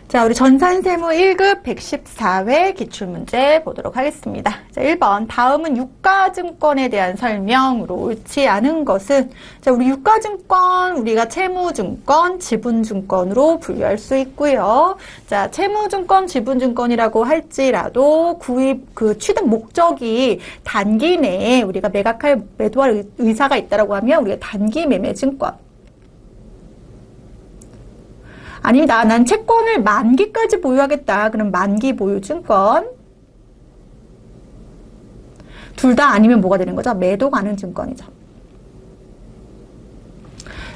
자, 우리 전산세무 1급 114회 기출문제 보도록 하겠습니다. 자, 1번. 다음은 유가증권에 대한 설명으로 옳지 않은 것은, 자, 우리 유가증권, 우리가 채무증권, 지분증권으로 분류할 수 있고요. 자, 채무증권, 지분증권이라고 할지라도 취득 목적이 단기 내에 우리가 매도할 의사가 있다라고 하면 우리가 단기 매매증권. 아닙니다. 난 채권을 만기까지 보유하겠다. 그럼 만기 보유증권. 둘 다 아니면 뭐가 되는 거죠? 매도 가능 증권이죠.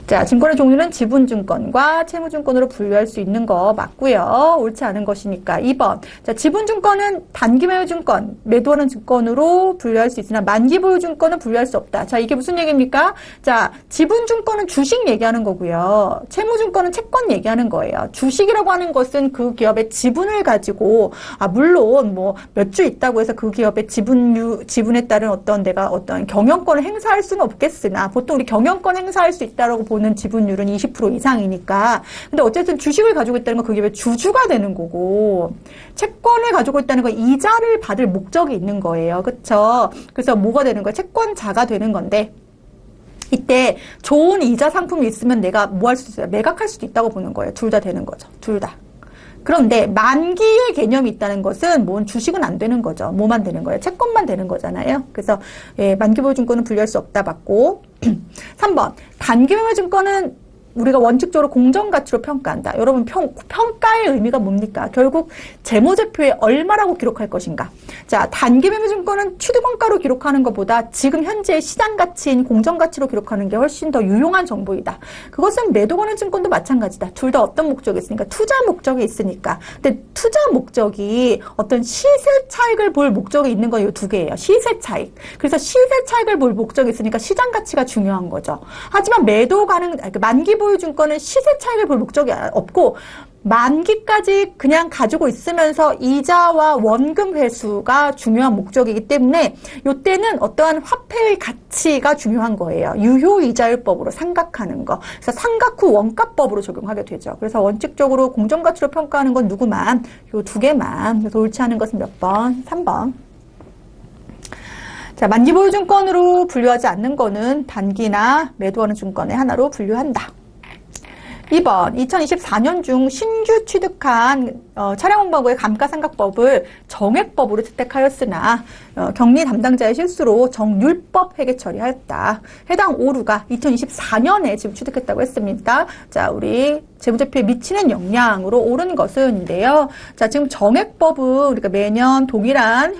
자, 증권의 종류는 지분증권과 채무증권으로 분류할 수 있는 거 맞고요. 옳지 않은 것이니까 2번. 자, 지분증권은 단기매매증권, 매도하는 증권으로 분류할 수 있으나 만기보유증권은 분류할 수 없다. 자, 이게 무슨 얘기입니까? 자, 지분증권은 주식 얘기하는 거고요. 채무증권은 채권 얘기하는 거예요. 주식이라고 하는 것은 그 기업의 지분을 가지고, 물론 뭐 몇 주 있다고 해서 그 기업의 지분에 따른 내가 어떤 경영권을 행사할 수는 없겠으나 보통 우리 경영권 행사할 수 있다라고 보는 지분율은 20% 이상이니까. 근데 어쨌든 주식을 가지고 있다는 건 그 기업의 주주가 되는 거고, 채권을 가지고 있다는 건 이자를 받을 목적이 있는 거예요. 그쵸? 그래서 뭐가 되는 거예요? 채권자가 되는 건데, 이때 좋은 이자 상품이 있으면 내가 뭐 할 수 있어요? 매각할 수도 있다고 보는 거예요. 둘 다 되는 거죠. 둘 다. 그런데 만기의 개념이 있다는 것은 뭔 주식은 안 되는 거죠. 뭐만 되는 거예요? 채권만 되는 거잖아요. 그래서 만기보유증권은 분류할 수 없다 받고 3번 단기매매증권은 우리가 원칙적으로 공정가치로 평가한다. 여러분 평가의 의미가 뭡니까? 결국 재무제표에 얼마라고 기록할 것인가. 자, 단기매매증권은 취득원가로 기록하는 것보다 지금 현재 시장가치인 공정가치로 기록하는 게 훨씬 더 유용한 정보이다. 그것은 매도거래 증권도 마찬가지다. 둘 다 어떤 목적이 있으니까? 투자 목적이 있으니까. 근데 투자 목적이 어떤 시세 차익을 볼 목적이 있는 건 이 두 개예요. 시세 차익. 그래서 시세 차익을 볼 목적이 있으니까 시장가치가 중요한 거죠. 하지만 만기 보유증권은 시세 차익을 볼 목적이 없고 만기까지 그냥 가지고 있으면서 이자와 원금 회수가 중요한 목적이기 때문에 이때는 어떠한 화폐의 가치가 중요한 거예요. 유효이자율법으로 상각하는 거. 그래서 상각 후 원가법으로 적용하게 되죠. 그래서 원칙적으로 공정가치로 평가하는 건 누구만? 요 두 개만. 그래서 옳지 않은 것은 몇 번? 3번. 자, 만기보유증권으로 분류하지 않는 거는 단기나 매도하는 증권의 하나로 분류한다. 2번, 2024년 중 신규 취득한 차량홍보부의 감가상각법을 정액법으로 채택하였으나 격리 담당자의 실수로 정률법 회계 처리하였다. 해당 오류가 2024년에 지금 취득했다고 했습니다. 자, 우리 재무제표에 미치는 영향으로 옳은 것은인데요. 자, 지금 정액법은 우리가 매년 동일한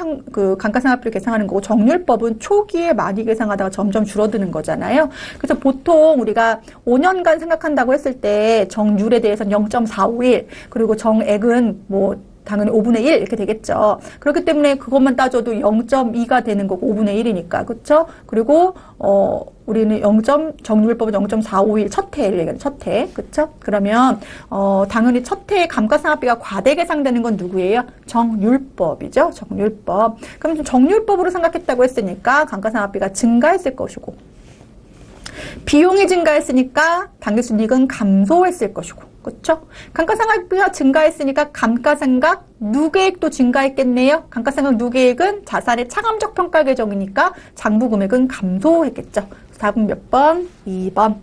감가상각비를 계산하는 거고 정률법은 초기에 많이 계산하다가 점점 줄어드는 거잖아요. 그래서 보통 우리가 5년간 생각한다고 했을 때 정률에 대해서는 0.451 그리고 정액은 뭐 당연히 5분의 1 이렇게 되겠죠. 그렇기 때문에 그것만 따져도 0.2가 되는 거고 5분의 1이니까. 그렇죠? 그리고 우리는 정률법은 0.451 첫 해를 얘기하는 첫 해. 그렇죠? 그러면 당연히 첫 해에 감가상각비가 과대 계상되는 건 누구예요? 정률법이죠. 정률법. 그럼 정률법으로 생각했다고 했으니까 감가상각비가 증가했을 것이고 비용이 증가했으니까 당기순이익은 감소했을 것이고 그렇죠? 감가상각비가 증가했으니까 감가상각 누계액도 증가했겠네요. 감가상각 누계액은 자산의 차감적 평가 계정이니까 장부금액은 감소했겠죠. 답은 몇 번? 2번.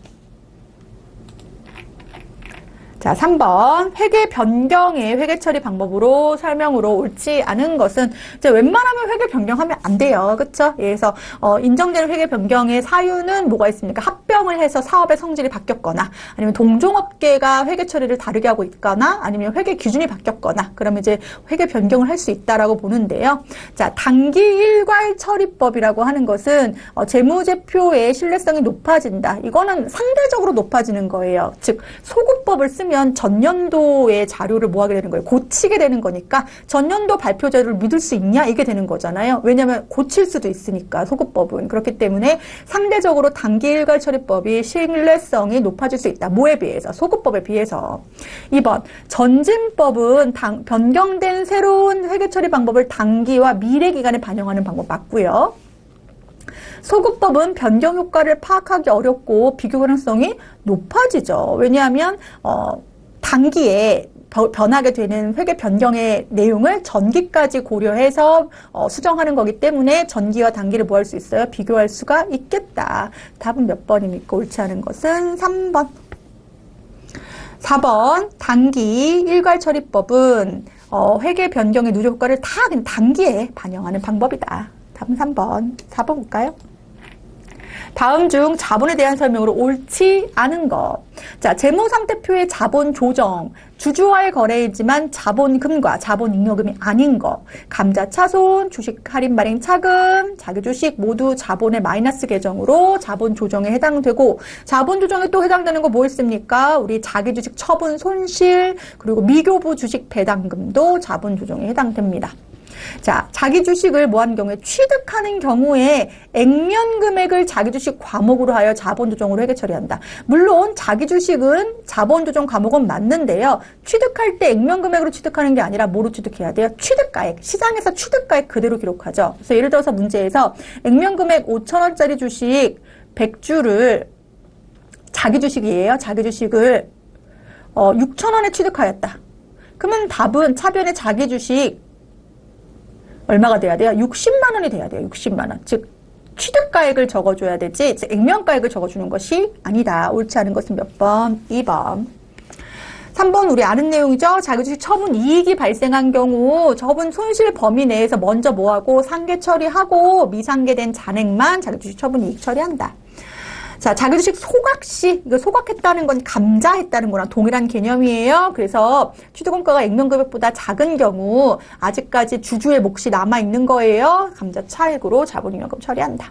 자, 3번. 회계 변경의 회계 처리 방법으로 설명으로 옳지 않은 것은 이제 웬만하면 회계 변경하면 안 돼요. 그렇죠? 그래서 인정되는 회계 변경의 사유는 뭐가 있습니까? 합병을 해서 사업의 성질이 바뀌었거나 아니면 동종업계가 회계 처리를 다르게 하고 있거나 아니면 회계 기준이 바뀌었거나 그러면 이제 회계 변경을 할 수 있다라고 보는데요. 자, 단기 일괄 처리법이라고 하는 것은 재무제표의 신뢰성이 높아진다. 이거는 상대적으로 높아지는 거예요. 즉 소급법을 쓰면 전년도의 자료를 뭐 하게 되는 거예요? 고치게 되는 거니까 전년도 발표 자료를 믿을 수 있냐? 이게 되는 거잖아요. 왜냐하면 고칠 수도 있으니까 소급법은. 그렇기 때문에 상대적으로 단기 일괄 처리법이 신뢰성이 높아질 수 있다. 뭐에 비해서? 소급법에 비해서. 2번 전진법은 변경된 새로운 회계 처리 방법을 단기와 미래 기간에 반영하는 방법 맞고요. 소급법은 변경 효과를 파악하기 어렵고 비교 가능성이 높아지죠. 왜냐하면 단기에 변하게 되는 회계 변경의 내용을 전기까지 고려해서 수정하는 거기 때문에 전기와 단기를 뭐 할 수 있어요? 비교할 수가 있겠다. 답은 몇 번입니까? 옳지 않은 것은 3번. 4번 단기 일괄처리법은 회계 변경의 누적 효과를 다 그냥 단기에 반영하는 방법이다. 답은 3번. 4번 볼까요? 다음 중 자본에 대한 설명으로 옳지 않은 것. 자, 재무상태표의 자본 조정. 주주와의 거래이지만 자본금과 자본잉여금이 아닌 것. 감자차손, 주식 할인 발행 차금, 자기 주식 모두 자본의 마이너스 계정으로 자본 조정에 해당되고, 자본 조정에 또 해당되는 거 뭐 있습니까? 우리 자기 주식 처분 손실, 그리고 미교부 주식 배당금도 자본 조정에 해당됩니다. 자, 자기 주식을 뭐 하는 경우에 취득하는 경우에 액면 금액을 자기 주식 과목으로 하여 자본 조정으로 회계 처리한다. 물론 자기 주식은 자본 조정 과목은 맞는데요. 취득할 때 액면 금액으로 취득하는 게 아니라 뭐로 취득해야 돼요? 취득가액. 시장에서 취득가액 그대로 기록하죠. 그래서 예를 들어서 문제에서 액면 금액 5,000원짜리 주식 100주를 자기 주식이에요. 자기 주식을 6,000원에 취득하였다. 그러면 답은 차변에 자기 주식 얼마가 돼야 돼요? 60만 원이 돼야 돼요. 60만 원. 즉 취득가액을 적어줘야 되지 액면가액을 적어주는 것이 아니다. 옳지 않은 것은 몇 번? 2번. 3번 우리 아는 내용이죠. 자기주식 처분 이익이 발생한 경우 처분 손실 범위 내에서 먼저 뭐하고 상계 처리하고 미상계된 잔액만 자기주식 처분 이익 처리한다. 자, 자기주식 소각시, 이거 소각했다는 건 감자했다는 거랑 동일한 개념이에요. 그래서 취득원가가 액면금액보다 작은 경우 아직까지 주주의 몫이 남아있는 거예요. 감자 차액으로 자본잉여금 처리한다.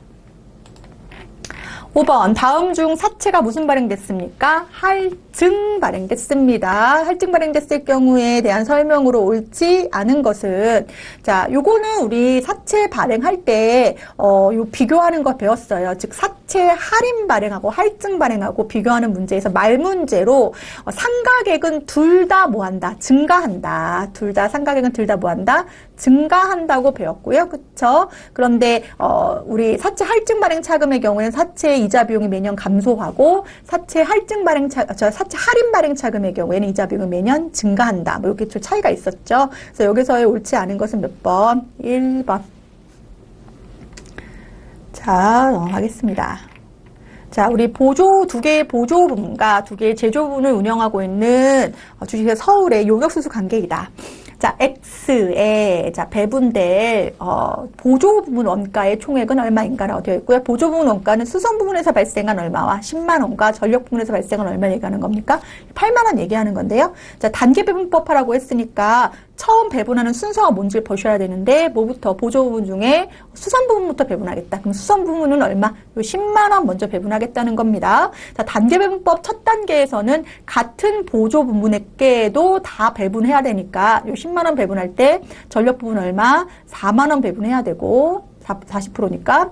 5번 다음 중 사채가 무슨 발행됐습니까? 할증 발행됐습니다. 할증 발행됐을 경우에 대한 설명으로 옳지 않은 것은 자, 요거는 우리 사채 발행할 때 요 비교하는 거 배웠어요. 즉 사채 할인 발행하고 할증 발행하고 비교하는 문제에서 말 문제로 상가액은 둘 다 뭐한다? 증가한다. 둘 다 상가액은 둘 다 뭐한다? 증가한다고 배웠고요. 그쵸? 그런데 우리 사채 할증 발행 차금의 경우에는 사채 이자 비용이 매년 감소하고 사채 할증 발행 사채 할인 발행 차금의 경우에는 이자 비용이 매년 증가한다. 뭐 이렇게 좀 차이가 있었죠. 그래서 여기서의 옳지 않은 것은 몇 번? 1번. 자, 넘어가겠습니다. 자, 우리 두 개의 보조 부문과 두 개의 제조 부문을 운영하고 있는 주식회 서울의 용역수수 관계이다. 자, X에, 자, 배분될, 보조 부문 원가의 총액은 얼마인가라고 되어 있고요. 보조 부문 원가는 수선 부문에서 발생한 얼마와 10만원과 전력 부문에서 발생한 얼마 얘기하는 겁니까? 8만원 얘기하는 건데요. 자, 단계 배분법 하라고 했으니까 처음 배분하는 순서가 뭔지를 보셔야 되는데, 뭐부터? 보조 부분 중에 수선 부분부터 배분하겠다. 그럼 수선 부분은 얼마? 요 10만원 먼저 배분하겠다는 겁니다. 자, 단계 배분법 첫 단계에서는 같은 보조 부분에게도 다 배분해야 되니까, 요 10만원 배분할 때 전력 부분 얼마? 4만원 배분해야 되고, 40%니까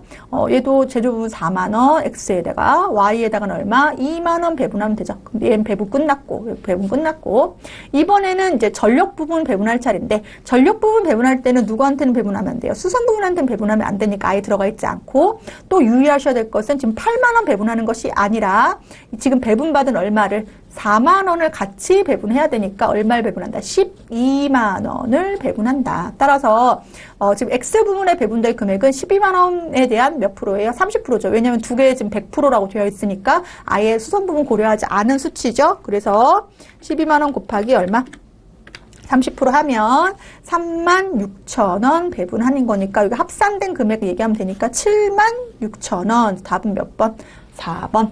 얘도 제조 부분 4만원, X에다가 Y에다가는 얼마? 2만원 배분하면 되죠. 그럼 얘는 배분 끝났고 이번에는 이제 전력 부분 배분할 차례인데 전력 부분 배분할 때는 누구한테는 배분하면 안 돼요? 수선 부분한테는 배분하면 안 되니까 아예 들어가 있지 않고 또 유의하셔야 될 것은 지금 8만원 배분하는 것이 아니라 지금 배분받은 얼마를 4만원을 같이 배분해야 되니까 얼마를 배분한다? 12만원을 배분한다. 따라서 지금 X부분에 배분될 금액은 12만원에 대한 몇 프로예요? 30%죠. 왜냐하면 두 개에 지금 100%라고 되어 있으니까 아예 수선 부분 고려하지 않은 수치죠. 그래서 12만원 곱하기 얼마? 30% 하면 36,000원 배분하는 거니까 여기 합산된 금액을 얘기하면 되니까 76,000원. 답은 몇 번? 4번.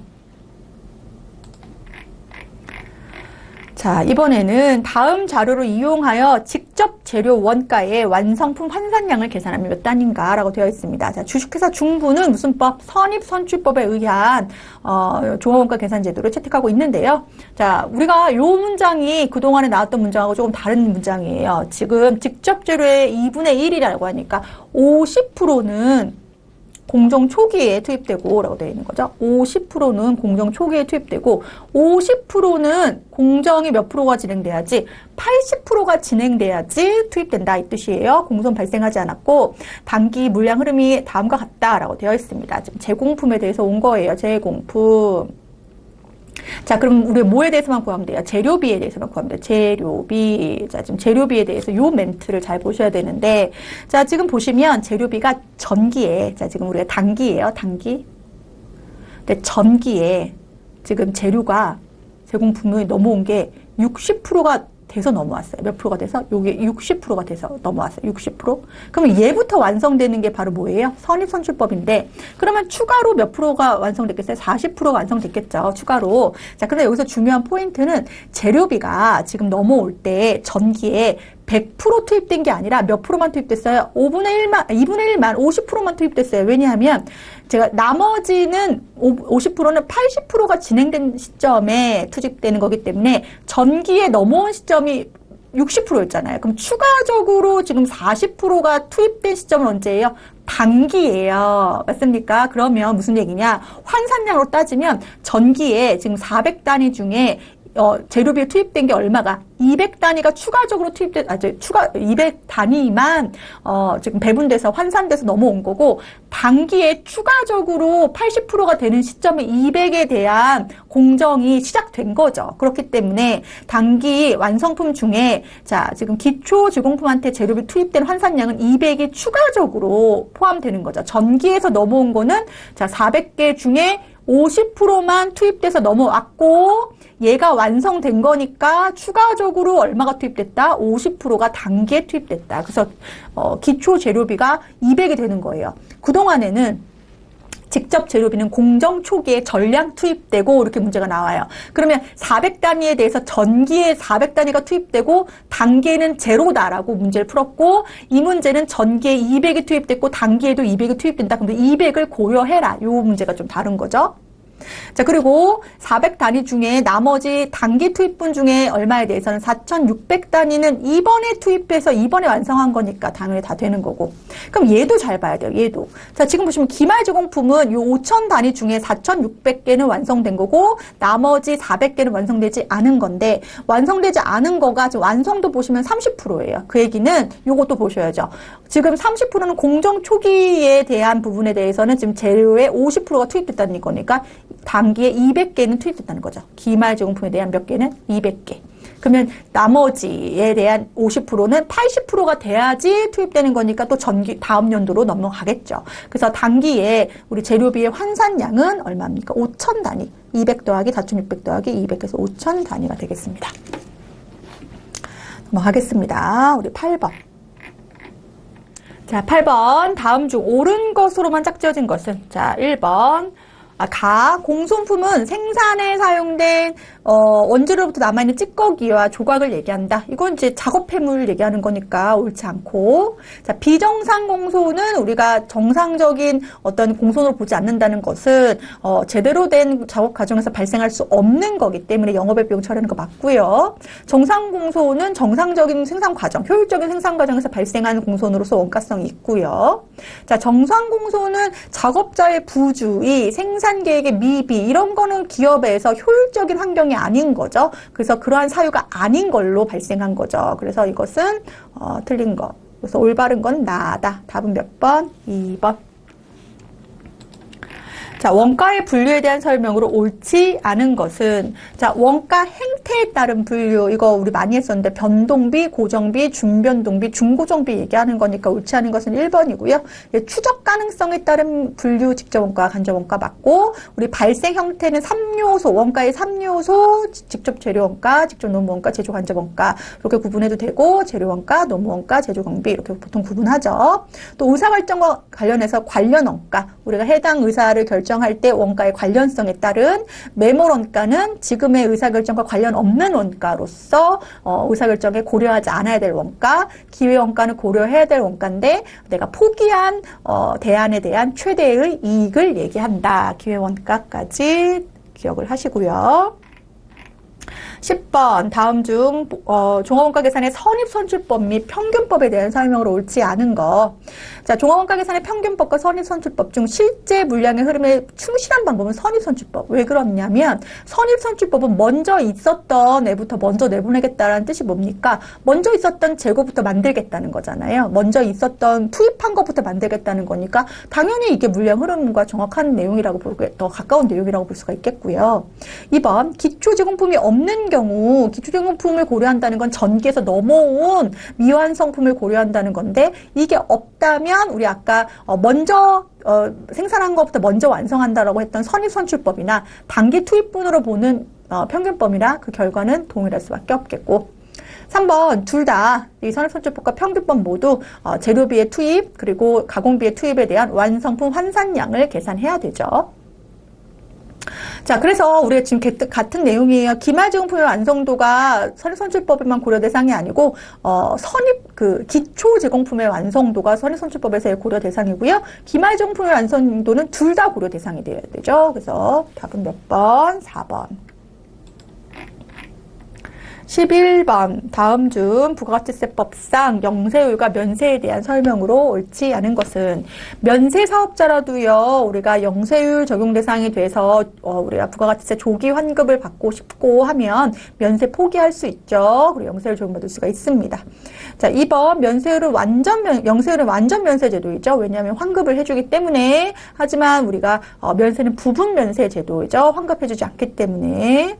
자, 이번에는 다음 자료를 이용하여 직접 재료 원가의 완성품 환산량을 계산하면 몇 단인가 라고 되어 있습니다. 자, 주식회사 중부는 무슨 법? 선입선출법에 의한 종합원가 계산 제도를 채택하고 있는데요. 자, 우리가 요 문장이 그동안에 나왔던 문장하고 조금 다른 문장이에요. 지금 직접 재료의 2분의 1이라고 하니까 50%는 공정 초기에 투입되고 라고 되어 있는 거죠. 50%는 공정 초기에 투입되고 50%는 공정이 몇 프로가 진행돼야지 80%가 진행돼야지 투입된다 이 뜻이에요. 공손 발생하지 않았고 단기 물량 흐름이 다음과 같다라고 되어 있습니다. 지금 제공품에 대해서 온 거예요. 제공품. 자, 그럼 우리 뭐에 대해서만 구하면 돼요? 재료비에 대해서만 구하면 돼요. 재료비. 자, 지금 재료비에 대해서 요 멘트를 잘 보셔야 되는데, 자, 지금 보시면 재료비가 전기에, 자, 지금 우리가 단기예요, 단기. 근데 전기에 지금 재료가, 제공품이 넘어온 게 60%가 돼서 넘어왔어요. 몇 프로가 돼서? 요게 60%가 돼서 넘어왔어요. 60%? 그러면 얘부터 완성되는 게 바로 뭐예요? 선입선출법인데, 그러면 추가로 몇 프로가 완성됐겠어요? 40%가 완성됐겠죠. 추가로. 자, 그런데 여기서 중요한 포인트는 재료비가 지금 넘어올 때 전기에 100% 투입된 게 아니라 몇 프로만 투입됐어요? 2분의 1만 50%만 투입됐어요. 왜냐하면 제가 나머지는 50%는 80%가 진행된 시점에 투입되는 거기 때문에 전기에 넘어온 시점이 60%였잖아요. 그럼 추가적으로 지금 40%가 투입된 시점은 언제예요? 단기예요. 맞습니까? 그러면 무슨 얘기냐? 환산량으로 따지면 전기에 지금 400단위 중에 재료비에 투입된 게 얼마가? 200단위가 추가적으로 투입된, 200단위만, 지금 배분돼서 환산돼서 넘어온 거고, 단기에 추가적으로 80%가 되는 시점에 200에 대한 공정이 시작된 거죠. 그렇기 때문에 단기 완성품 중에, 자, 지금 기초 제공품한테 재료비 투입된 환산량은 200이 추가적으로 포함되는 거죠. 전기에서 넘어온 거는, 자, 400개 중에 50%만 투입돼서 넘어왔고, 얘가 완성된 거니까 추가적으로 얼마가 투입됐다? 50%가 단기에 투입됐다. 그래서 기초 재료비가 200이 되는 거예요. 그동안에는 직접 재료비는 공정 초기에 전량 투입되고 이렇게 문제가 나와요. 그러면 400단위에 대해서 전기에 400단위가 투입되고 단기에는 제로다라고 문제를 풀었고, 이 문제는 전기에 200이 투입됐고 단기에도 200이 투입된다. 그럼 200을 고려해라. 이 문제가 좀 다른 거죠. 자, 그리고 400단위 중에 나머지 단기 투입분 중에 얼마에 대해서는 4,600단위는 이번에 투입해서 이번에 완성한 거니까 당연히 다 되는 거고. 그럼 얘도 잘 봐야 돼요. 얘도. 자, 지금 보시면 기말 제공품은 요 5,000단위 중에 4,600개는 완성된 거고 나머지 400개는 완성되지 않은 건데, 완성되지 않은 거가 지금 완성도 보시면 30%예요. 그 얘기는 요것도 보셔야죠. 지금 30%는 공정 초기에 대한 부분에 대해서는 지금 재료의 50%가 투입됐다는 거니까 단기에 200개는 투입됐다는 거죠. 기말 제공품에 대한 몇 개는 200개. 그러면 나머지에 대한 50%는 80%가 돼야지 투입되는 거니까 또 다음 연도로 넘어가겠죠. 그래서 단기에 우리 재료비의 환산량은 얼마입니까? 5,000단위. 200 더하기 4,600 더하기 200에서 5,000단위가 되겠습니다. 넘어가겠습니다. 우리 8번. 자, 8번. 다음 중 옳은 것으로만 짝지어진 것은? 자, 1번. 공손품은 생산에 사용된 원재료로부터 남아있는 찌꺼기와 조각을 얘기한다. 이건 이제 작업폐물 얘기하는 거니까 옳지 않고. 자, 비정상 공소는 우리가 정상적인 어떤 공손으로 보지 않는다는 것은 제대로 된 작업 과정에서 발생할 수 없는 거기 때문에 영업의 비용 처리하는 거 맞고요. 정상 공소는 정상적인 생산 과정, 효율적인 생산 과정에서 발생하는 공손으로서 원가성이 있고요. 자, 정상 공소는 작업자의 부주의, 생산 계획의 미비, 이런 거는 기업에서 효율적인 환경이 아닌 거죠. 그래서 그러한 사유가 아닌 걸로 발생한 거죠. 그래서 이것은 틀린 거. 그래서 올바른 건 나다. 답은 몇 번? 2번. 자, 원가의 분류에 대한 설명으로 옳지 않은 것은, 자, 원가 행태에 따른 분류, 이거 우리 많이 했었는데, 변동비, 고정비, 준변동비, 중고정비 얘기하는 거니까 옳지 않은 것은 1번이고요. 추적 가능성에 따른 분류, 직접원가, 간접원가 맞고, 우리 발생 형태는 3요소, 원가의 3요소, 직접 재료원가, 직접 노무원가, 제조 간접원가, 이렇게 구분해도 되고, 재료원가, 노무원가, 제조경비, 이렇게 보통 구분하죠. 또 의사결정과 관련해서 관련원가, 우리가 해당 의사를 결정할 때 원가의 관련성에 따른 매몰 원가는 지금의 의사결정과 관련 없는 원가로서 의사결정에 고려하지 않아야 될 원가, 기회 원가는 고려해야 될 원가인데 내가 포기한 대안에 대한 최대의 이익을 얘기한다. 기회 원가까지 기억을 하시고요. 10번 다음 중 종합원가 계산의 선입선출법 및 평균법에 대한 설명으로 옳지 않은 거. 자, 종합원가 계산의 평균법과 선입선출법 중 실제 물량의 흐름에 충실한 방법은 선입선출법. 왜 그러냐면 선입선출법은 먼저 있었던 애부터 먼저 내보내겠다라는 뜻이 뭡니까? 먼저 있었던 재고부터 만들겠다는 거잖아요. 먼저 있었던 투입한 것부터 만들겠다는 거니까 당연히 이게 물량 흐름과 정확한 내용이라고 더 가까운 내용이라고 볼 수가 있겠고요. 2번 기초제공품이 없는 경우 기초제공품을 고려한다는 건 전기에서 넘어온 미완성품을 고려한다는 건데 이게 없다면 우리 아까 먼저 생산한 것부터 먼저 완성한다라고 했던 선입선출법이나 단기 투입분으로 보는 평균법이나 그 결과는 동일할 수밖에 없겠고 3번 둘 다 이 선입선출법과 평균법 모두 재료비의 투입 그리고 가공비의 투입에 대한 완성품 환산량을 계산해야 되죠. 자, 그래서 우리가 지금 같은 내용이에요. 기말제공품의 완성도가 선입선출법에만 고려 대상이 아니고 기초 제공품의 완성도가 선입선출법에서의 고려 대상이고요. 기말제공품의 완성도는 둘 다 고려 대상이 되어야 되죠. 그래서 답은 몇 번? 4번. 11번 다음 중 부가가치세법상 영세율과 면세에 대한 설명으로 옳지 않은 것은 면세 사업자라도요 우리가 영세율 적용 대상이 돼서 우리가 부가가치세 조기 환급을 받고 싶고 하면 면세 포기할 수 있죠. 그리고 영세율 적용받을 수가 있습니다. 자, 2번 영세율은 완전 면세 제도이죠. 왜냐하면 환급을 해주기 때문에. 하지만 우리가 면세는 부분 면세 제도이죠. 환급해주지 않기 때문에.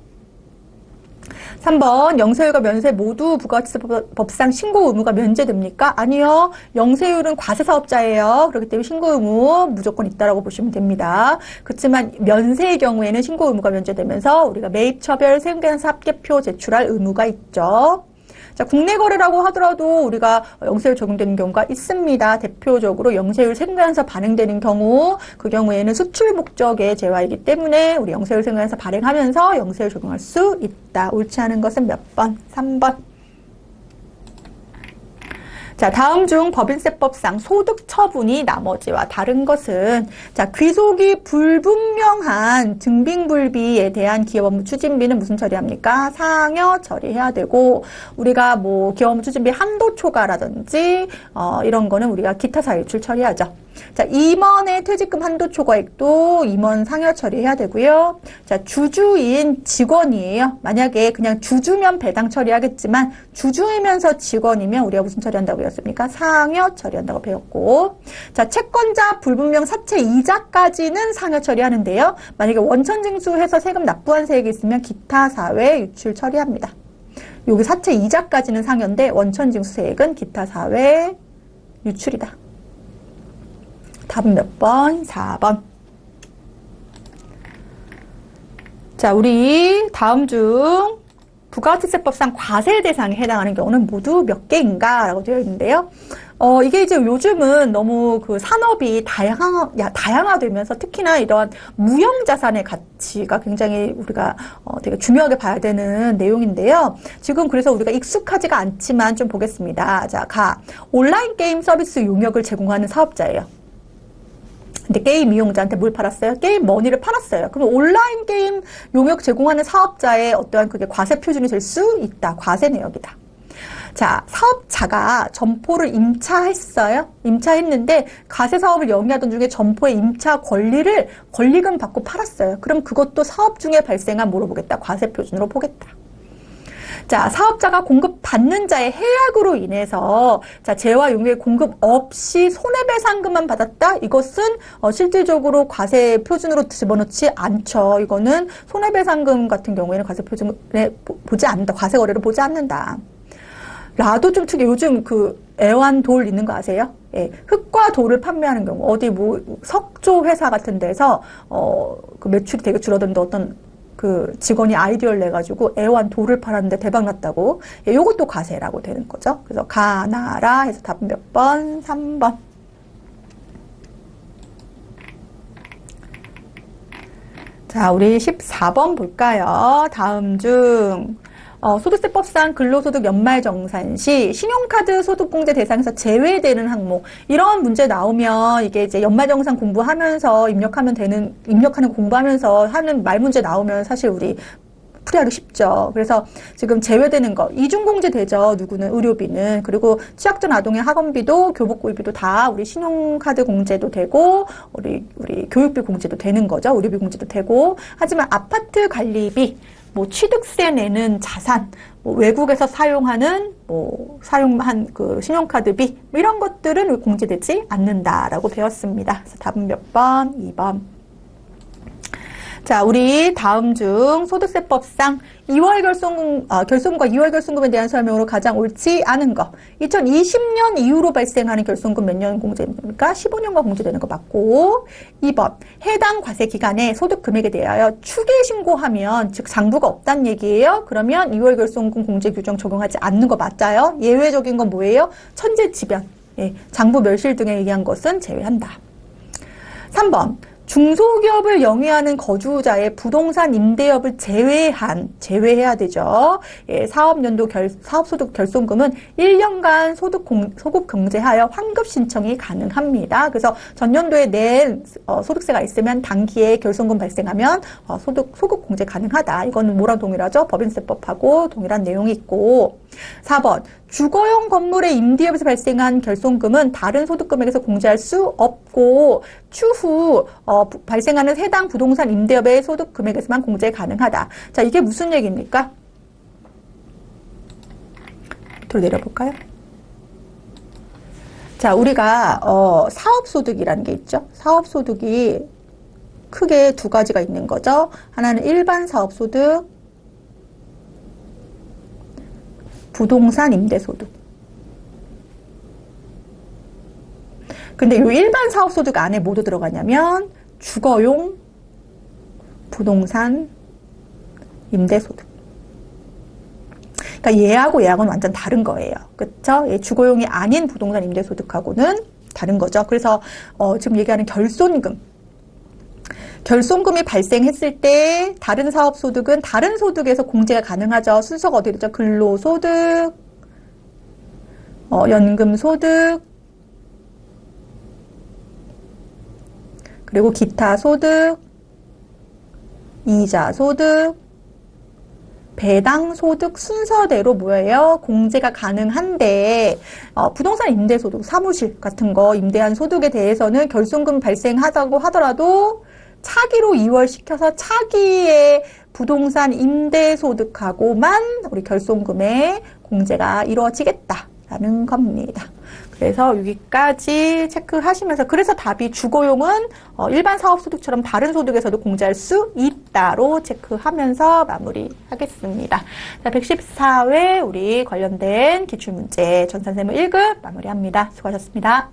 3번 영세율과 면세 모두 부가가치세법상 신고 의무가 면제됩니까? 아니요. 영세율은 과세사업자예요. 그렇기 때문에 신고 의무 무조건 있다라고 보시면 됩니다. 그렇지만 면세의 경우에는 신고 의무가 면제되면서 우리가 매입처별 세금계산서 합계표 제출할 의무가 있죠. 자, 국내 거래라고 하더라도 우리가 영세율 적용되는 경우가 있습니다. 대표적으로 영세율 세금계산서 발행되는 경우, 그 경우에는 수출 목적의 재화이기 때문에 우리 영세율 세금계산서 발행하면서 영세율 적용할 수 있다. 옳지 않은 것은 몇 번? 3번. 자, 다음 중 법인세법상 소득 처분이 나머지와 다른 것은 자, 귀속이 불분명한 증빙불비에 대한 기업업무 추진비는 무슨 처리합니까? 상여 처리해야 되고 우리가 뭐 기업업무 추진비 한도 초과라든지 이런 거는 우리가 기타 사유출 처리하죠. 자, 임원의 퇴직금 한도 초과액도 임원 상여 처리해야 되고요. 자, 주주인 직원이에요. 만약에 그냥 주주면 배당 처리하겠지만 주주이면서 직원이면 우리가 무슨 처리한다고 배웠습니까? 상여 처리한다고 배웠고. 자, 채권자 불분명 사채 이자까지는 상여 처리하는데요. 만약에 원천징수해서 세금 납부한 세액이 있으면 기타 사회 유출 처리합니다. 여기 사채 이자까지는 상여인데 원천징수 세액은 기타 사회 유출이다. 답은 몇 번? 4번. 자, 우리 다음 중 부가가치세법상 과세 대상에 해당하는 경우는 모두 몇 개인가? 라고 되어 있는데요. 이게 이제 요즘은 너무 그 산업이 다양화되면서 특히나 이런 무형자산의 가치가 굉장히 우리가 되게 중요하게 봐야 되는 내용인데요. 지금 그래서 우리가 익숙하지가 않지만 좀 보겠습니다. 자, 온라인 게임 서비스 용역을 제공하는 사업자예요. 근데 게임 이용자한테 뭘 팔았어요? 게임 머니를 팔았어요. 그럼 온라인 게임 용역 제공하는 사업자의 어떠한 그게 과세 표준이 될 수 있다. 과세 내역이다. 자, 사업자가 점포를 임차했어요. 임차했는데 과세 사업을 영위하던 중에 점포의 임차 권리금 받고 팔았어요. 그럼 그것도 사업 중에 발생한 뭐로 보겠다? 과세 표준으로 보겠다. 자, 사업자가 공급받는 자의 해약으로 인해서 자, 재화 용역 공급 없이 손해배상금만 받았다? 이것은 실질적으로 과세 표준으로 집어넣지 않죠. 이거는 손해배상금 같은 경우에는 과세 표준에 보지 않는다. 과세 거래를 보지 않는다. 라도 좀 특이. 요즘 그 애완돌 있는 거 아세요? 예, 흙과 돌을 판매하는 경우 어디 뭐 석조 회사 같은 데서 그 매출이 되게 줄어드는데 어떤 그 직원이 아이디어를 내가지고 애완돌을 팔았는데 대박 났다고. 예, 요것도 과세라고 되는 거죠. 그래서 가나라 해서 답은 몇 번? 3번. 자, 우리 14번 볼까요? 다음 중 소득세법상 근로소득 연말정산 시 신용카드 소득공제 대상에서 제외되는 항목, 이런 문제 나오면 이게 이제 연말정산 공부하면서 입력하는 공부하면서 하는 말 문제 나오면 사실 우리 풀이하기 쉽죠. 그래서 지금 제외되는 거 이중공제 되죠. 누구는 의료비는. 그리고 취약전 아동의 학원비도 교복구입비도 다 우리 신용카드 공제도 되고 우리 교육비 공제도 되는 거죠. 의료비 공제도 되고. 하지만 아파트 관리비, 뭐 취득세 내는 자산, 뭐 외국에서 사용하는 사용한 그 신용카드비 뭐 이런 것들은 공제되지 않는다라고 배웠습니다. 그래서 답은 몇 번? 2번. 자, 우리 다음 중 소득세법상 2월 결손과 2월 결손금에 대한 설명으로 가장 옳지 않은 거. 2020년 이후로 발생하는 결손금 몇 년 공제입니까? 15년간 공제되는 거 맞고. 2번, 해당 과세 기간에 소득 금액에 대하여 추계 신고하면, 즉 장부가 없다는 얘기예요. 그러면 2월 결손금 공제 규정 적용하지 않는 거 맞아요. 예외적인 건 뭐예요? 천재지변, 장부 멸실 등에 의한 것은 제외한다. 3번, 중소기업을 영위하는 거주자의 부동산 임대업을 제외해야 되죠. 사업연도 사업소득 결손금은 1년간 소급 경제하여 환급 신청이 가능합니다. 그래서 전년도에 낸 소득세가 있으면 단기에 결손금 발생하면 소급 공제 가능하다. 이거는 뭐랑 동일하죠? 법인세법하고 동일한 내용이 있고. 4번, 주거용 건물의 임대업에서 발생한 결손금은 다른 소득금액에서 공제할 수 없고 추후 발생하는 해당 부동산 임대업의 소득금액에서만 공제 가능하다. 자, 이게 무슨 얘기입니까? 밑으로 내려볼까요? 자, 우리가 사업소득이라는 게 있죠. 사업소득이 크게 두 가지가 있는 거죠. 하나는 일반 사업소득, 부동산 임대소득. 근데 이 일반 사업소득 안에 뭐도 들어가냐면 주거용 부동산 임대소득. 그러니까 얘하고 얘하고는 완전 다른 거예요. 그렇죠? 주거용이 아닌 부동산 임대소득하고는 다른 거죠. 그래서 지금 얘기하는 결손금이 발생했을 때 다른 사업소득은 다른 소득에서 공제가 가능하죠. 순서가 어디 되죠? 근로소득, 연금소득, 그리고 기타소득, 이자소득, 배당소득 순서대로 뭐예요? 공제가 가능한데 부동산 임대소득, 사무실 같은 거 임대한 소득에 대해서는 결손금 발생하다고 하더라도 차기로 이월시켜서 차기의 부동산 임대소득하고만 우리 결손금의 공제가 이루어지겠다라는 겁니다. 그래서 여기까지 체크하시면서 그래서 답이 주거용은 일반 사업소득처럼 다른 소득에서도 공제할 수 있다로 체크하면서 마무리하겠습니다. 자, 114회 우리 관련된 기출문제 전산세무 1급 마무리합니다. 수고하셨습니다.